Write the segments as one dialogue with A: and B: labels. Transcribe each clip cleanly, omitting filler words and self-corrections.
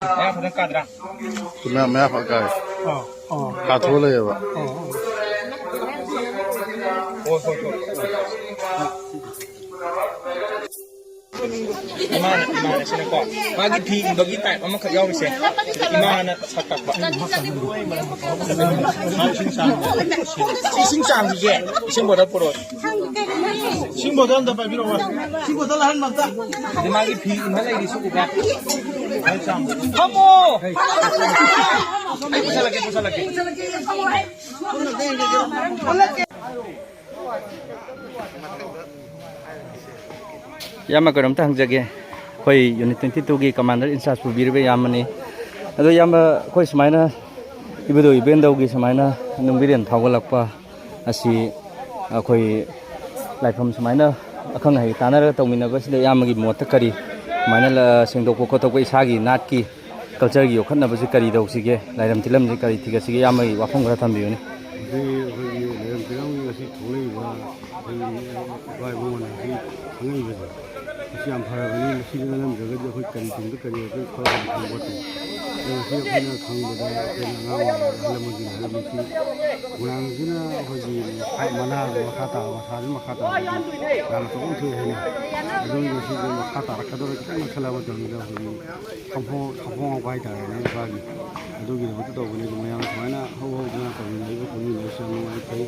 A: Em phải cadra.
B: Mẹ phải cái cả thuaเลยvậy
A: Ôi thôi thôi. Imana sini kok. Magi di bagi tay mama kerja wis. Imana sakak ba. Sing sang je. Sing boda poro.
C: Sing boda nda pa biro wa. Sing boda lahan magta.
A: Di magi di imana ini suku ba. Kamu. Bisa lagi.
D: Yama karam ta hangjage khoi unit 22 gi commander in charge pubirbe yamani ado yama khoi smaina ibudo ibendo gi smaina nungbiren thawgalakpa asi khoi laifam smaina akhang hai tanara tawmina basida yamagi mota kari maina la sengdok ko to ko isagi nat ki culture gi yokhanna basi kari dau sige lairam tilam ji kari thiga sige yamai wafong gra thambiuni
B: Siam Paragani, Silam, the Hokan, the Career, the Water. There was a Kang with Halamudin, Gurangina was the Mana, Hata, Makata, and so on to Hena. I don't know if you Hata, Kador, Salavatan, Kampong White and Bagi. I don't get what to talk with Mayana, how old not communication, I pay.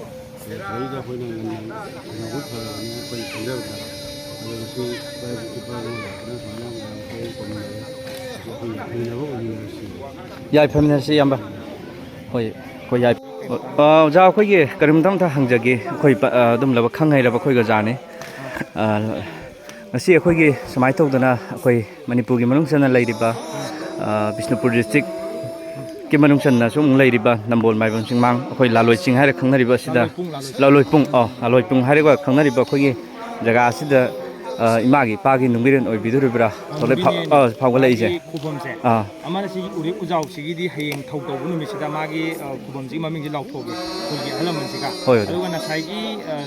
B: There is a point and a good for
D: yai feminist yamba hoi khoi yai ja khoi gi karim tam tha hangjagi khoi dum laba khangai raba khoi ga jane ngasi khoi gi samai tawdana khoi manipur gi manung sana leiriba bisnupur district ki manung sana sum leiriba nambol maibam singmang khoi laloi ching haira khangnariba sida laloi pung haira ga khangnariba khoi gi jaga sida imagi pagi nungbiren oi biduribra tole phawga leije
A: khubamse amana si uri ujau sigi di hayeng thau taw bunu misida magi khubamji maming ji lauthoge khulgi halaman siga aduga na saigi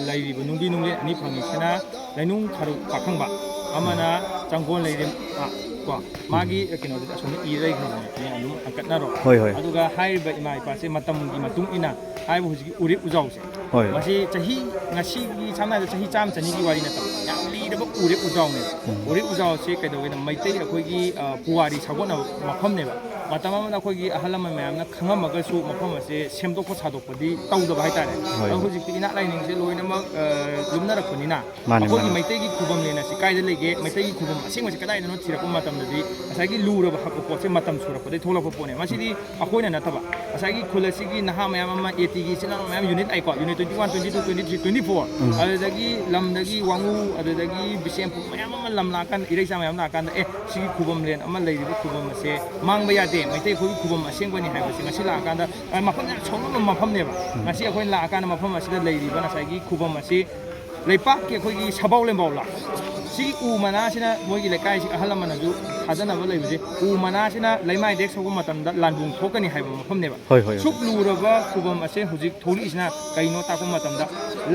A: lairi bu nungdi nungle ani phangi sina lainung kharu pakhangba amana changgol leire ko magi kino da soni irei khani anu akatnaro aduga haiba imai pase matam gi matung ina haibu huji uri ujau se masi chahi ngasi gi samna da chahi cham chani gi wari na ta uri ujau se kaidogena maitai akhoi puwari sagona mafam neba matam amana akhoi ahalama mayamna khangamaga su mafam ase semdokko sadokpadi tawdaba haitare hojikti ina laining se loina mak lumna rakpunina akhoi maitai gi khubam lena si kaida lege maitai gi khubam asing masi kadai no thirakko matam dadi asagi luraba hakko potse matam surapade tholakko pone masidi akhoina nataba asagi khulasi gi naha mayam ama AT gi sina mayam unit ai ko unit 21 22 23 24 adagi lamdagi wangu adagi bisem mayam ama lamlakan ireisa mayam lakan sigi khubam len ama leiriba khubam ase mangba yade maitai khoi khubam asengwani haibasi ngasi lakan da mafam chongna mafam neba ngasi akhoi lakan mafam asida leiriba nasagi khubam ase leipak ke khoi sabau lembawla si u mana sina moigi lekai si ahalamana ju hadana ba leibje u mana sina leimai dek sogo matamda landung thokani haiba mafam neba suk luraba khubam ase hujik tholi isna kaino takom matamda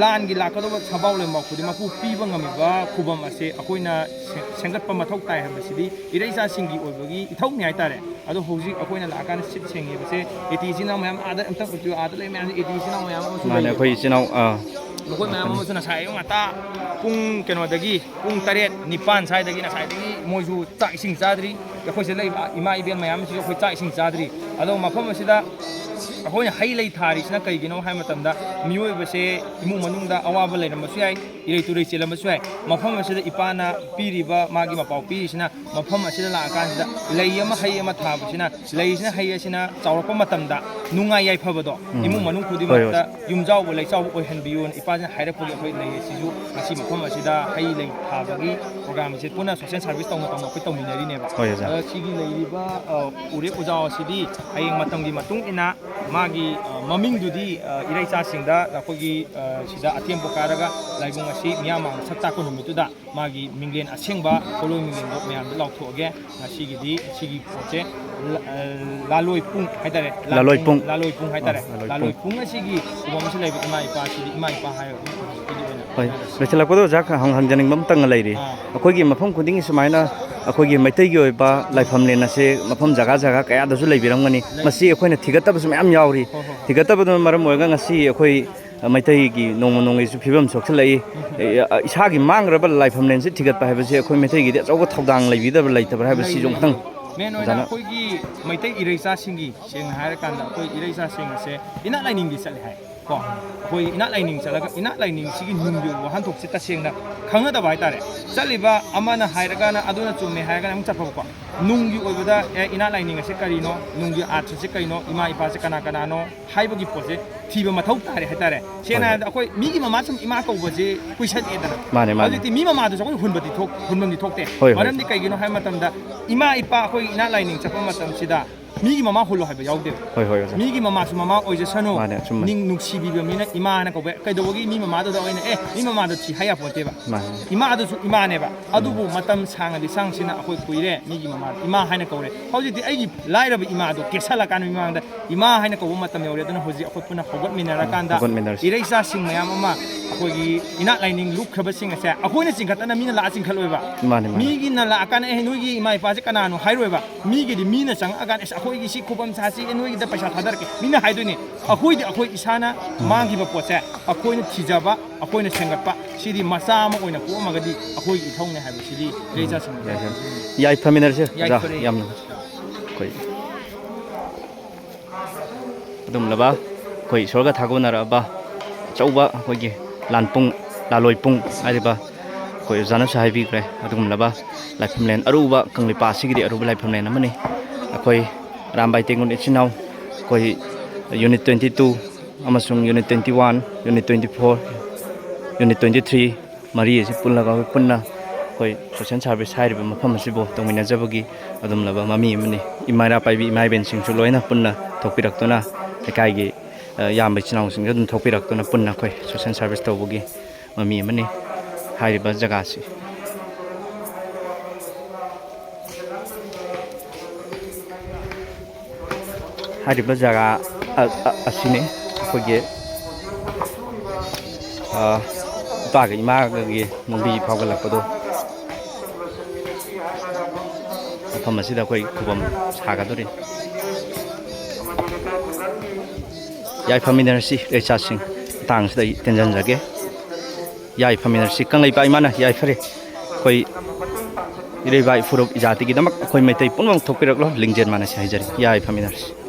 A: lan gi lakadoba sabau lembaw khudi mapu piba ngamiba khubam ase akoina sengatpa mathok tai habasidi ireisa singi oibagi ithau ni haitare ado hojik akoina lakana sit sengi base eti sina mayam ada amtang utu ada le mayam eti sina mayam
D: mane khoi sinau
A: Mukul mayam mo suna sayang mata kung kenwadagi kung taret nipan saydagi na saydagi moju ta ising sadri akhoi se lei ima ibel mayam si akhoi ta ising sadri ado mafam asida akhoi hai lei thari sina kai gino hai matamda mioi base imu manungda awaba leirambasu yai irei turei chelambasu yai mafam asida ipana piriba magi mapau pi sina mafam asida la kan sida lei ama hai ama thabu sina lei sina hai asina chawrapa matamda nungai yai phawado imu manung khudi mata yumjau bo lei chaw oi hanbiun ipana haira puli akhoi lei siju asi mafam asida hai lei thabagi program se puna social service tawna akhoi tawminari neba sigi leiriba ure ujau asidi hayeng matamgi matung ina magi maming dudi ireisa singda akhoi sida atiem pokaraga laibung asi miyamang sakta ko numituda magi minglen asengba koloi minglen dok miyam lauthoge ngasi di sigi poche laloi pung haitare laloi pung haitare laloi pung asigi ubamsi laibu ima ipa hayo
D: hoi beselakko do jak hang hang janing bam tang leiri akhoi gi mafam khuding sumaina ꯑꯩꯈꯣꯏꯒꯤ ꯃꯩꯇꯩꯒꯤ ꯑꯣꯏꯕ ꯂꯥꯏꯐꯝꯂꯦꯟ ꯑꯁꯦ ꯃꯐꯝ ꯖꯒꯥ ꯖꯒꯥ ꯀꯌꯥꯗꯁꯨ ꯂꯩꯕꯤꯔꯝꯒꯅꯤ ꯃꯁꯤ ꯑꯩꯈꯣꯏꯅ ꯊꯤꯒꯠꯇꯕꯁꯨ ꯃꯌꯥꯝ ꯌꯥꯎꯔꯤ ꯊꯤꯒꯠꯇꯕꯗꯨꯅ ꯃꯔꯝ ꯑꯣꯏꯔꯒ ꯉꯁꯤ ꯑꯩꯈꯣꯏ ꯃꯩꯇꯩꯒꯤ ꯅꯣꯡꯃ ꯅꯣꯡꯃꯒꯤꯁꯨ ꯐꯤꯕꯝ ꯁꯣꯛꯆꯤꯜꯂꯛꯏ ꯏꯁꯥꯒꯤ ꯃꯥꯡꯈ꯭ꯔꯕ ꯂꯥꯏꯐꯝꯂꯦꯟꯁꯤ ꯊꯤꯒꯠꯄ ꯍꯥꯏꯕꯁꯤ ꯑꯩꯈꯣꯏ ꯃꯩꯇꯩꯒꯤꯗꯤ ꯑꯆꯧꯕ ꯊꯧꯗꯥꯡ ꯂꯩꯕꯤꯗꯕ ꯂꯩꯇꯕ꯭ꯔꯥ ꯍꯥꯏꯕꯁꯤꯁꯨ ꯑꯃꯨꯛꯇꯪ
A: ꯃꯦꯟ ꯑꯣꯏꯅ ꯑꯩꯈꯣꯏꯒꯤ ꯃꯩꯇꯩ ꯏꯔꯩꯆꯥꯁꯤꯡꯒꯤ ꯁꯦꯡꯅ ꯍꯥꯏꯔꯀꯥꯟꯗ ꯑꯩꯈꯣꯏ ꯏꯔꯩꯆꯥꯁꯤꯡ ꯑꯁꯦ ꯏꯅꯥꯠ ꯂꯥꯏꯅꯤꯡꯗꯤ ꯆꯠꯂꯦ ꯍꯥꯏ ꯀꯣ ꯑꯩꯈꯣꯏ ꯏꯅꯥꯠ ꯂꯥꯏꯅꯤꯡ ꯆꯠꯂꯒ ꯏꯅꯥꯠ ꯂꯥꯏꯅꯤꯡꯁꯤꯒꯤ ꯅꯨꯡꯒꯤ ꯋꯥꯍꯟꯊꯣꯛꯁꯤ ꯇꯁꯦꯡꯅ ꯈꯪꯅꯗꯕ ꯍꯥꯏꯇꯥꯔꯦ ꯆꯠꯂꯤꯕ ꯑꯃꯅ ꯍꯥꯏꯔꯒꯅ ꯑꯗꯨꯅ ꯆꯨꯝꯃꯦ ꯍꯥꯏꯔꯒꯅ ꯑꯃꯨꯛ ꯆꯠꯐꯕꯀꯣ ꯅꯨꯡꯒꯤ ꯑꯣꯏꯕꯗ ꯏꯅꯥꯠ ꯂꯥꯏꯅꯤꯡ ꯑꯁꯤ ꯀꯔꯤꯅꯣ ꯅꯨꯡꯒꯤ ꯑꯥꯔꯊꯁꯤ ꯀꯔꯤꯅꯣ ꯏꯃꯥ ꯏꯄꯥꯁꯤ ꯀꯅꯥ ꯀꯅꯥꯅꯣ ꯍꯥꯏꯕꯒꯤ ꯄꯣꯠꯁꯦ ꯊꯤꯕ ꯃꯊꯧ ꯇꯥꯔꯦ ꯍꯥꯏꯇꯥꯔꯦ ꯁꯦꯡꯅ ꯍꯥꯏꯔꯕꯗ ꯑꯩꯈꯣꯏ ꯃꯤꯒꯤ ꯃꯃꯥ ꯁꯨꯝ ꯏꯃꯥ ꯀꯧꯕꯁꯦ ꯀꯨꯏꯁꯟꯑꯦꯗꯅ ꯍꯧꯖꯤꯛꯇꯤ ꯃꯤ ꯃꯃꯥꯗꯨꯁꯨ ꯑꯩꯈꯣꯏ ꯍꯨꯟꯐꯝꯗꯤ ꯊꯣꯛꯇꯦ ꯃꯔꯝꯗꯤ ꯀꯩꯒꯤꯅꯣ ꯍꯥꯏꯕ ꯃꯇꯝꯗ ꯏꯃꯥ ꯏꯄꯥ ꯑꯩꯈꯣꯏ ꯏꯅꯥꯠ ꯂꯥꯏꯅꯤꯡ ꯆꯠꯄ ꯃꯇꯝꯁꯤꯗ ꯃꯤꯒꯤ ꯃꯃꯥ ꯍꯨꯜꯂꯣ ꯍꯥꯏꯕ ꯌꯥꯎꯗꯦꯕ ꯃꯤꯒꯤ ꯃꯃꯥꯁꯨ ꯃꯃꯥ ꯑꯣꯏꯖꯁꯅꯨ ꯅꯨꯡꯁꯤꯕꯤꯕ ꯃꯤꯅ ꯏꯃꯥ ꯍꯥꯏꯅ ꯀꯧꯕ ꯀꯩꯗꯧꯕꯒꯤ ꯃꯤ ꯃꯃꯥꯗꯨꯗ ꯑꯣꯏꯅ ꯃꯤ ꯃꯃꯥꯗꯣ ꯊꯤ ꯍꯥꯏ ꯌꯥꯄꯣꯟꯇꯦꯕ ꯏꯃꯥꯗꯨꯁꯨ ꯏꯃꯥꯅꯦꯕ ꯑꯗꯨꯕꯨ ꯃꯇꯝ ꯁꯥꯡꯉꯗꯤ ꯁꯥꯡꯁꯤꯅ ꯑꯩꯈꯣꯏ ꯀꯨꯏꯔꯦ ꯃꯤꯒꯤ ꯃꯃꯥ ꯏꯃꯥ ꯍꯥꯏꯅ ꯀꯧꯔꯦ ꯍꯧꯖꯤꯛꯇꯤ ꯑꯩꯒꯤ ꯂꯥꯏꯔꯕ ꯏꯃꯥꯗꯣ ꯀꯦꯁꯜꯂꯀꯥꯟꯗ ꯃꯤꯃꯥꯡꯗ ꯏꯃꯥ ꯍꯥꯏꯅ ꯀꯧꯕ ꯃꯇꯝ ꯌꯧꯔꯦ ꯑꯗꯨꯅ ꯍꯧꯖꯤꯛ ꯑꯩꯈꯣꯏ ꯄꯨꯟꯅ ꯍꯧꯒꯠꯃꯤꯟꯅꯔꯀꯥꯟꯗ ꯏꯔꯩꯆꯥꯁꯤꯡ ꯃꯌꯥꯝ ꯑꯃ ꯑꯩꯈꯣꯏꯒꯤ ꯏꯅꯥꯠ ꯂꯥꯏꯅꯤꯡ ꯂꯨꯞꯈ꯭ꯔꯕꯁꯤꯡ ꯑꯁꯦ ꯑꯩꯈꯣꯏꯅ ꯆꯤꯡꯈꯠꯇꯅ ꯃꯤꯅ ꯂꯥꯛꯑ ꯆꯤꯡꯈꯠꯂꯣꯏꯕ ꯃꯤꯒꯤꯅ ꯂꯥꯛꯑꯀꯥꯟꯗ ꯅꯣꯏꯒꯤ ꯏꯃꯥ ꯏꯄꯥꯁꯦ ꯀꯅꯥꯅꯣ ꯍꯥꯏꯔꯣꯏꯕ ꯃꯤꯒꯤꯗꯤ ꯃꯤꯅ ꯆꯪꯉꯛꯑꯀꯥꯟꯗ ꯑꯩꯈꯣꯏꯒꯤ ꯁꯤ ꯈꯨꯕꯝ ꯁꯥꯁꯤ ꯅꯣꯏꯒꯤꯗ ꯄꯩꯁా ꯊꯥꯗꯔꯛꯀꯦ ꯃꯤꯅ ꯍꯥꯏꯗꯣꯏꯅꯤ ꯑꯩꯈꯣꯏꯗꯤ ꯑꯩꯈꯣꯏ ꯏꯁꯥꯅ ꯃꯥꯡꯈꯤꯕ ꯄꯣꯠꯁꯦ ꯑꯩꯈꯣꯏꯅ ꯊꯤꯖꯕ ꯑꯩꯈꯣꯏꯅ ꯁꯦꯝꯒꯠꯄ ꯁꯤꯗꯤ ꯃꯆꯥ ꯑꯃ ꯑꯣꯏꯅ ꯄꯣꯛꯑꯝꯃꯒꯗꯤ ꯑꯩꯈꯣꯏꯒꯤ ꯏꯊꯧꯅꯦ ꯍꯥꯏꯕꯁꯤꯗꯤ ꯏꯔꯩꯆꯥꯁꯤꯡ
D: ꯌꯥꯏꯐꯃꯤꯟꯅꯔꯁꯦ ꯌꯥꯝꯅ ꯑꯩꯈꯣꯏ ꯑꯗꯨꯝꯂꯕ ꯑꯩꯈꯣꯏ ꯏꯁꯣꯔꯒ ꯊꯥꯒꯣꯟꯅꯔꯛꯑꯕ ꯑꯆꯧꯕ ꯑꯩꯈꯣꯏꯒꯤ ꯂꯥꯂꯣꯏꯄꯨꯡ ꯍꯥꯏꯔꯤꯕ ꯑꯩꯈꯣꯏ ꯑꯣꯖꯥꯅꯁꯨ ꯍꯥꯏꯕꯤꯈ꯭ꯔꯦ ꯑꯗꯨꯒꯨꯝꯂꯕ ꯂꯥꯏꯐꯝꯂꯦꯟ ꯑꯔꯨꯕ ꯀꯪꯂꯩꯄꯥꯛ ꯑꯁꯤꯒꯤꯗꯤ ꯑꯔꯨꯕ ꯂꯥꯏꯐꯝꯂꯦꯟ ꯑꯃꯅꯤ ꯑꯩꯈꯣꯏ ꯑꯔꯥꯝꯕꯥꯏ ꯇꯦꯡꯒꯨꯟ ꯏꯆꯤꯟ ꯏꯅꯥꯎ ꯑꯩꯈꯣই ꯌꯨꯅꯤꯠ 22 ꯑꯃꯁꯨꯡ ꯌꯨꯅꯤꯠ 21 ꯌꯨꯅꯤꯠ 24 ꯌꯨꯅꯤꯠ 23 ꯃꯔꯤ ꯑꯁꯤ ꯄꯨꯜꯂꯒ ꯑꯩꯈꯣꯏ ꯄꯨꯟꯅ ꯑꯩꯈꯣꯏ ꯁꯣꯁꯤꯌꯦꯜ ꯁꯥꯔꯚꯤꯁ ꯍꯥꯏꯔꯤꯕ ꯃꯐꯝ ꯑꯁꯤꯕꯨ ꯇꯧꯃꯤꯟꯅꯖꯕꯒꯤ ꯑꯗꯨꯝꯂꯕ ꯃꯃꯤ ꯑꯃꯅꯤ ꯏꯃꯥ ꯄꯥꯏꯕꯤ ꯏꯃꯥ ꯏꯕꯦꯟꯁꯤꯡꯁꯨ ꯂꯣꯏꯅ ꯄꯨꯟꯅ ꯊꯣꯛꯄꯤꯔꯛꯇꯨꯅ ꯂꯩꯀꯥꯏꯒꯤ ꯏꯌꯥꯝꯕ ꯏꯆꯤꯟ ꯏꯅꯥꯎꯁꯤꯡꯁꯨ ꯑꯗꯨꯝ ꯊꯣꯛꯄꯤꯔꯛꯇꯨꯅ ꯄꯨꯟꯅ ꯑꯩꯈꯣꯏ ꯁꯣꯁꯤꯌꯦꯜ ꯁꯥꯔꯚꯤꯁ ꯇꯧꯕꯒꯤ ꯃꯃꯤ ꯑꯃꯅꯤ ꯍꯥꯏꯔꯤꯕ ꯖꯒꯥꯁꯤ ꯍꯥꯏꯔꯤꯕ ꯖꯒꯥ ꯑꯁꯤꯅꯤ ꯑꯩꯈꯣꯏꯒꯤ ꯏꯄꯥꯒ ꯏꯃꯥꯒꯒꯤ ꯅꯨꯡꯕꯤ ꯐꯥꯎꯒꯠꯂꯛꯄꯗꯣ ꯃꯐꯝ ꯑꯁꯤꯗ ꯑꯩꯈꯣই ꯈꯨꯕꯝ ꯁꯥꯒꯗꯧꯔꯤ ꯌꯥꯏꯐꯃꯤꯟꯅꯔꯁꯤ ꯏꯔꯩꯆꯥꯁꯤꯡ ꯃꯇꯥꯡꯁꯤꯗ ꯑꯩ ꯇꯦꯟꯖꯟꯖꯒꯦ ꯌꯥꯏꯐꯃꯤꯟꯅꯔꯁꯤ ꯀꯪꯂꯩꯄꯥꯛ ꯏꯃꯥꯅ ꯌꯥꯏꯐꯔꯦ ꯑꯩꯈꯣꯏ ꯏꯔꯩꯕꯥꯛ ꯏꯐꯨꯔꯨꯞ ꯏꯖꯥꯇꯤꯒꯤꯗꯃꯛ ꯑꯩꯈꯣꯏ ꯃꯩꯇꯩ ꯄꯨꯝꯅꯃꯛ ꯊꯣꯛꯄꯤꯔꯛꯂꯣ ꯂꯤꯡꯖꯦꯜ ꯃꯥꯟꯅꯁꯤ ꯍꯥꯏꯖꯔꯤ ꯌꯥꯏꯐꯃꯤꯟꯅꯔꯁꯤ